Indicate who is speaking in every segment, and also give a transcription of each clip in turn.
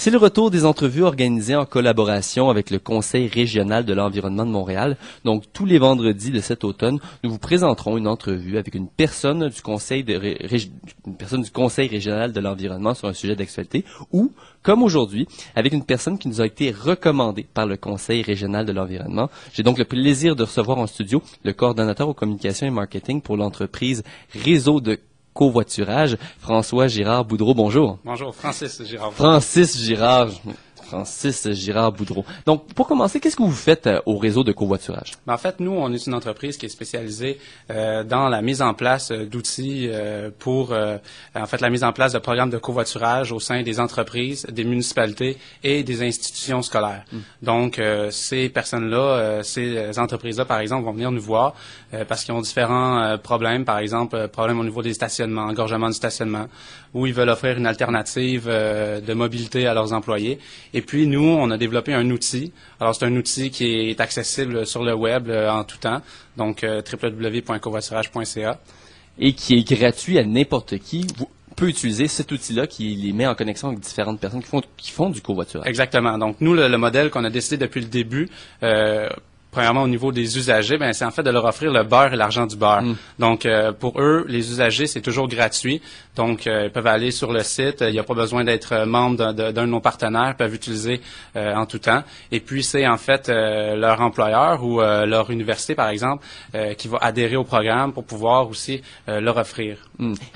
Speaker 1: C'est le retour des entrevues organisées en collaboration avec le Conseil régional de l'environnement de Montréal. Donc, tous les vendredis de cet automne, nous vous présenterons une entrevue avec une personne du Conseil régional de l'environnement sur un sujet d'actualité ou, comme aujourd'hui, avec une personne qui nous a été recommandée par le Conseil régional de l'environnement. J'ai donc le plaisir de recevoir en studio le coordonnateur aux communications et marketing pour l'entreprise Réseau de covoiturage, François Girard-Boudreau. Bonjour.
Speaker 2: Bonjour, Francis Girard.
Speaker 1: Francis Girard-Boudreau. Donc, pour commencer, qu'est-ce que vous faites au réseau de covoiturage?
Speaker 2: En fait, nous, on est une entreprise qui est spécialisée dans la mise en place d'outils pour, en fait, la mise en place de programmes de covoiturage au sein des entreprises, des municipalités et des institutions scolaires. Donc, ces personnes-là, ces entreprises-là, par exemple, vont venir nous voir parce qu'ils ont différents problèmes, par exemple, problèmes au niveau des stationnements, engorgement du stationnement, où ils veulent offrir une alternative de mobilité à leurs employés. Et puis, nous, on a développé un outil. Alors, c'est un outil qui est accessible sur le web en tout temps, donc www.covoiturage.ca.
Speaker 1: Et qui est gratuit à n'importe qui. Peut utiliser cet outil-là qui les met en connexion avec différentes personnes qui font du covoiturage.
Speaker 2: Exactement. Donc, nous, le modèle qu'on a décidé depuis le début, premièrement, au niveau des usagers, ben c'est en fait de leur offrir le beurre et l'argent du beurre. Donc, pour eux, les usagers, c'est toujours gratuit. Donc, ils peuvent aller sur le site. Il n'y a pas besoin d'être membre d'un de nos partenaires. Ils peuvent utiliser en tout temps. Et puis, c'est en fait leur employeur ou leur université, par exemple, qui va adhérer au programme pour pouvoir aussi leur offrir.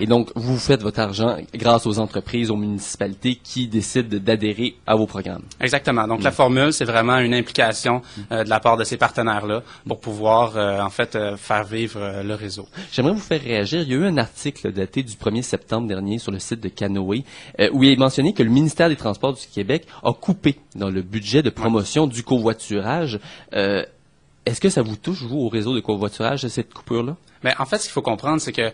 Speaker 1: Et donc, vous faites votre argent grâce aux entreprises, aux municipalités qui décident d'adhérer à vos programmes.
Speaker 2: Exactement. Donc, la formule, c'est vraiment une implication de la part de ces partenaires-là pour pouvoir, en fait, faire vivre le réseau.
Speaker 1: J'aimerais vous faire réagir. Il y a eu un article daté du 1er septembre dernier sur le site de Canoë où il est mentionné que le ministère des Transports du Québec a coupé dans le budget de promotion du covoiturage. Est-ce que ça vous touche, vous, au réseau de covoiturage, cette coupure-là?
Speaker 2: Mais en fait, ce qu'il faut comprendre, c'est que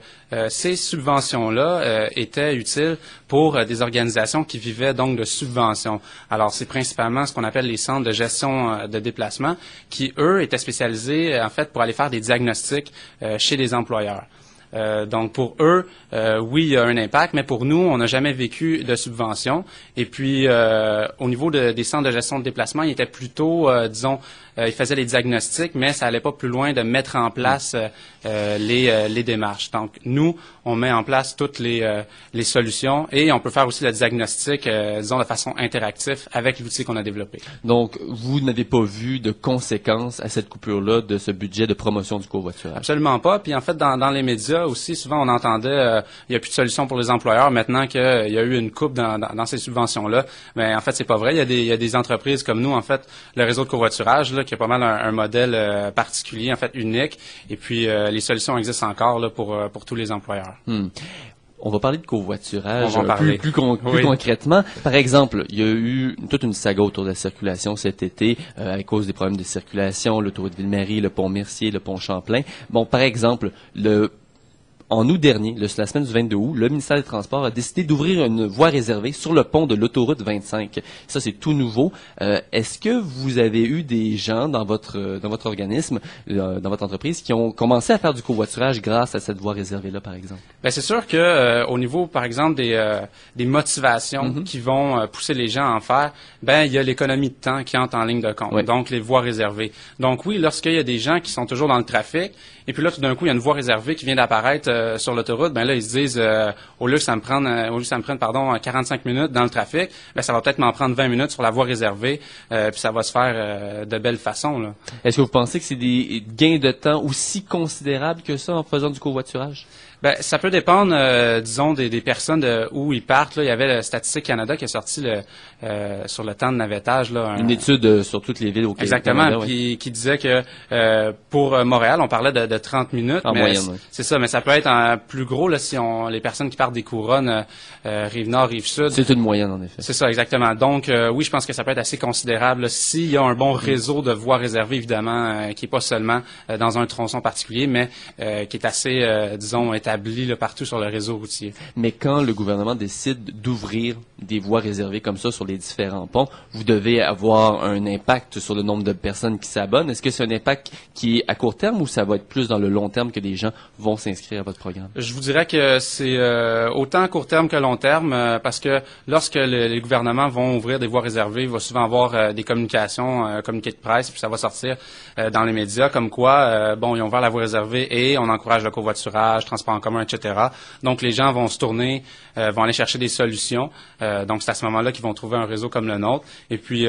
Speaker 2: ces subventions-là étaient utiles pour des organisations qui vivaient donc de subventions. Alors, c'est principalement ce qu'on appelle les centres de gestion de déplacement qui, eux, étaient spécialisés, en fait, pour aller faire des diagnostics chez les employeurs. Donc, pour eux, oui, il y a un impact, mais pour nous, on n'a jamais vécu de subvention. Et puis, au niveau des centres de gestion de déplacement, ils étaient plutôt, disons, ils faisaient les diagnostics, mais ça allait pas plus loin de mettre en place les démarches. Donc, nous, on met en place toutes les solutions et on peut faire aussi le diagnostic, disons, de façon interactive avec l'outil qu'on a développé.
Speaker 1: Donc, vous n'avez pas vu de conséquences à cette coupure-là de ce budget de promotion du covoiturage?
Speaker 2: Absolument pas. Puis, en fait, dans les médias aussi, souvent, on entendait il n'y a plus de solution pour les employeurs maintenant qu'il y a eu une coupe dans ces subventions-là. Mais en fait, c'est pas vrai. Il y a des entreprises comme nous, en fait, le réseau de covoiturage, là, qui a pas mal un modèle particulier, en fait, unique. Et puis, les solutions existent encore là, pour tous les employeurs.
Speaker 1: On va parler de covoiturage plus concrètement. Par exemple, il y a eu toute une saga autour de la circulation cet été à cause des problèmes de circulation, l'autoroute Ville-Marie, le pont Mercier, le pont Champlain. Bon, par exemple, en août dernier, la semaine du 22 août, le ministère des Transports a décidé d'ouvrir une voie réservée sur le pont de l'autoroute 25. Ça, c'est tout nouveau. Est-ce que vous avez eu des gens dans votre organisme, dans votre entreprise, qui ont commencé à faire du covoiturage grâce à cette voie réservée-là, par exemple?
Speaker 2: Ben c'est sûr que au niveau, par exemple, des motivations qui vont pousser les gens à en faire, ben il y a l'économie de temps qui entre en ligne de compte. Donc les voies réservées. Donc oui, lorsqu'il y a des gens qui sont toujours dans le trafic, et puis là tout d'un coup il y a une voie réservée qui vient d'apparaître sur l'autoroute, ben là ils se disent au lieu que ça me prenne 45 minutes dans le trafic, ben ça va peut-être m'en prendre 20 minutes sur la voie réservée, puis ça va se faire de belle façon là.
Speaker 1: Est-ce que vous pensez que c'est des gains de temps aussi considérables que ça en faisant du covoiturage?
Speaker 2: Ben, ça peut dépendre, disons, des personnes où ils partent. Là. Il y avait le Statistique Canada qui a sorti sur le temps de navettage. Là,
Speaker 1: une étude sur toutes les villes au Québec.
Speaker 2: Exactement,
Speaker 1: Canada,
Speaker 2: puis qui disait que pour Montréal, on parlait de 30 minutes.
Speaker 1: En moyenne, oui.
Speaker 2: C'est ça, mais ça peut être plus gros là, si les personnes qui partent des couronnes, Rive-Nord, Rive-Sud.
Speaker 1: C'est une moyenne, en effet.
Speaker 2: C'est ça, exactement. Donc, oui, je pense que ça peut être assez considérable s'il y a un bon réseau de voies réservées, évidemment, qui n'est pas seulement dans un tronçon particulier, mais qui est assez, disons, établi établis là, partout sur le réseau routier.
Speaker 1: Mais quand le gouvernement décide d'ouvrir des voies réservées comme ça sur les différents ponts, vous devez avoir un impact sur le nombre de personnes qui s'abonnent. Est-ce que c'est un impact qui est à court terme ou ça va être plus dans le long terme que des gens vont s'inscrire à votre programme?
Speaker 2: Je vous dirais que c'est autant à court terme que long terme, parce que lorsque les gouvernements vont ouvrir des voies réservées, il va souvent avoir des communications, communiqués de presse, puis ça va sortir dans les médias comme quoi, bon, ils ont ouvert la voie réservée et on encourage le covoiturage, transport en commun, etc. Donc, les gens vont se tourner, vont aller chercher des solutions. Donc, c'est à ce moment-là qu'ils vont trouver un réseau comme le nôtre. Et puis,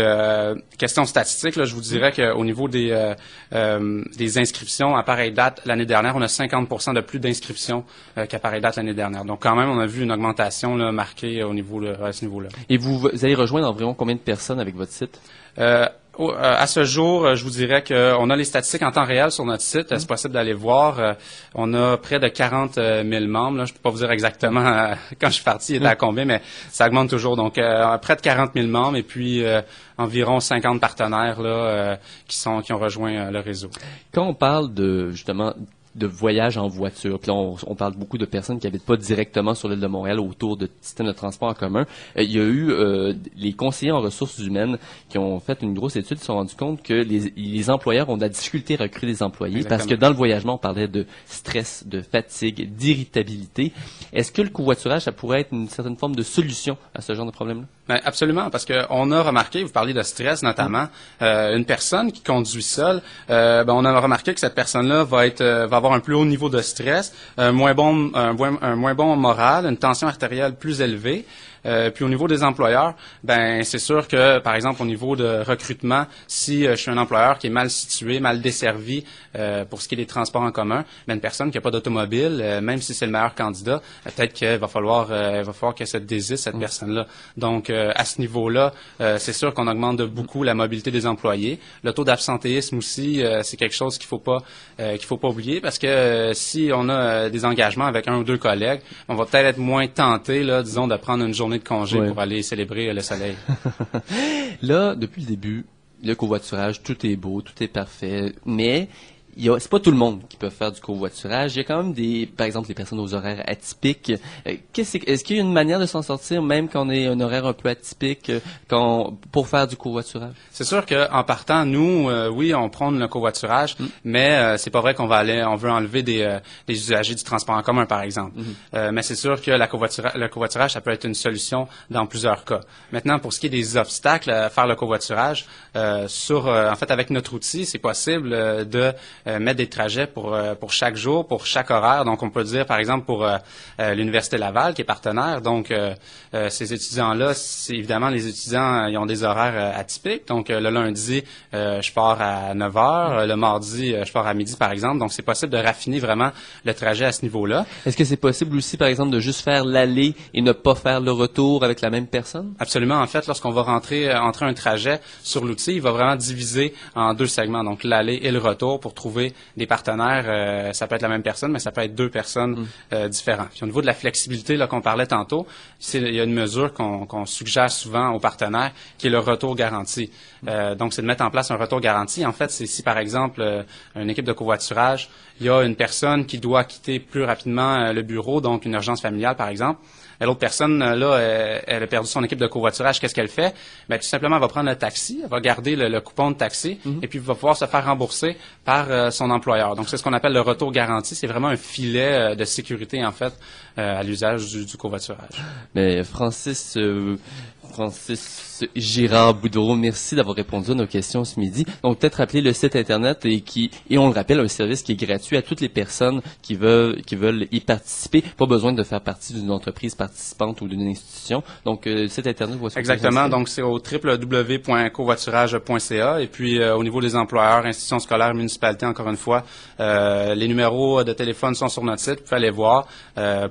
Speaker 2: question statistique, là, je vous dirais qu'au niveau des inscriptions, à pareille date, l'année dernière, on a 50% de plus d'inscriptions qu'à pareille date l'année dernière. Donc, quand même, on a vu une augmentation là, marquée au niveau à ce niveau-là.
Speaker 1: Et vous allez rejoindre environ combien de personnes avec votre site?
Speaker 2: À ce jour, je vous dirais qu'on a les statistiques en temps réel sur notre site. C'est possible d'aller voir. On a près de 40 000 membres. Là. Je peux pas vous dire exactement quand je suis parti, il était à combien, mais ça augmente toujours. Donc, près de 40 000 membres et puis environ 50 partenaires là, qui ont rejoint le réseau.
Speaker 1: Quand on parle de justement de voyage en voiture. Puis là, on parle beaucoup de personnes qui habitent pas directement sur l'île de Montréal autour de systèmes de transport en commun. Il y a eu les conseillers en ressources humaines qui ont fait une grosse étude, qui se sont rendus compte que les employeurs ont de la difficulté à recruter des employés. Exactement. Parce que dans le voyagement, on parlait de stress, de fatigue, d'irritabilité. Est-ce que le covoiturage, ça pourrait être une certaine forme de solution à ce genre de problème-là?
Speaker 2: Ben, absolument, parce que on a remarqué, vous parlez de stress notamment, une personne qui conduit seule, on a remarqué que cette personne-là va avoir un plus haut niveau de stress, un moins bon moral, une tension artérielle plus élevée. Puis au niveau des employeurs, ben c'est sûr que, par exemple, au niveau de recrutement, si je suis un employeur qui est mal situé, mal desservi pour ce qui est des transports en commun, ben une personne qui n'a pas d'automobile, même si c'est le meilleur candidat, peut-être qu'il va falloir qu'elle se désiste, cette personne-là. Donc, à ce niveau-là, c'est sûr qu'on augmente de beaucoup la mobilité des employés. Le taux d'absentéisme aussi, c'est quelque chose qu'il faut pas oublier, parce que si on a des engagements avec un ou deux collègues, on va peut-être être moins tenté, là, disons, de prendre une journée de congé pour aller célébrer le soleil.
Speaker 1: Là, depuis le début, le covoiturage, tout est beau, tout est parfait, mais c'est pas tout le monde qui peut faire du covoiturage. Il y a quand même par exemple, les personnes aux horaires atypiques. Est-ce qu'il y a une manière de s'en sortir, même quand on est un horaire un peu atypique, pour faire du covoiturage? C'est
Speaker 2: sûr qu'en partant, nous, oui, on prône le covoiturage, mais c'est pas vrai on veut enlever des usagers du transport en commun, par exemple. Mais c'est sûr que le covoiturage, ça peut être une solution dans plusieurs cas. Maintenant, pour ce qui est des obstacles à faire le covoiturage, en fait, avec notre outil, c'est possible de mettre des trajets pour chaque jour, pour chaque horaire. Donc, on peut dire, par exemple, pour l'Université Laval, qui est partenaire. Donc, ces étudiants-là, évidemment, les étudiants, ils ont des horaires atypiques. Donc, le lundi, je pars à 9 heures. Le mardi, je pars à midi, par exemple. Donc, c'est possible de raffiner vraiment le trajet à ce niveau-là.
Speaker 1: Est-ce que c'est possible aussi, par exemple, de juste faire l'aller et ne pas faire le retour avec la même personne?
Speaker 2: Absolument. En fait, lorsqu'on va entrer un trajet sur l'outil, il va vraiment diviser en deux segments. Donc, l'aller et le retour pour trouver des partenaires. Ça peut être la même personne, mais ça peut être deux personnes différentes. Puis au niveau de la flexibilité là qu'on parlait tantôt, il y a une mesure qu'on suggère souvent aux partenaires, qui est le retour garanti. Donc, c'est de mettre en place un retour garanti. En fait, c'est si, par exemple, une équipe de covoiturage, il y a une personne qui doit quitter plus rapidement le bureau, donc une urgence familiale, par exemple. Et l'autre personne, là, elle a perdu son équipe de covoiturage. Qu'est-ce qu'elle fait? Ben, tout simplement, elle va prendre le taxi, elle va garder le coupon de taxi, et puis va pouvoir se faire rembourser par son employeur. Donc, c'est ce qu'on appelle le retour garanti. C'est vraiment un filet de sécurité, en fait, à l'usage du covoiturage.
Speaker 1: Mais Francis Girard Boudreau, merci d'avoir répondu à nos questions ce midi. Donc, peut-être rappeler le site Internet et on le rappelle, un service qui est gratuit à toutes les personnes qui veulent y participer. Pas besoin de faire partie d'une entreprise participante ou d'une institution. Donc, le site Internet, voici.
Speaker 2: Exactement. Donc, c'est au www.covoiturage.ca. Et puis, au niveau des employeurs, institutions scolaires, municipalités, encore une fois, les numéros de téléphone sont sur notre site. Vous pouvez aller voir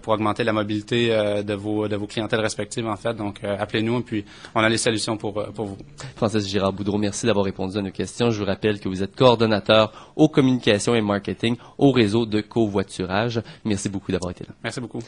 Speaker 2: pour augmenter la mobilité de vos clientèles respectives, en fait. Donc, appelez-nous et puis on a les solutions pour vous.
Speaker 1: Francis Girard Boudreau, merci d'avoir répondu à nos questions. Je vous rappelle que vous êtes coordonnateur aux communications et marketing au réseau de covoiturage. Merci beaucoup d'avoir été là.
Speaker 2: Merci beaucoup.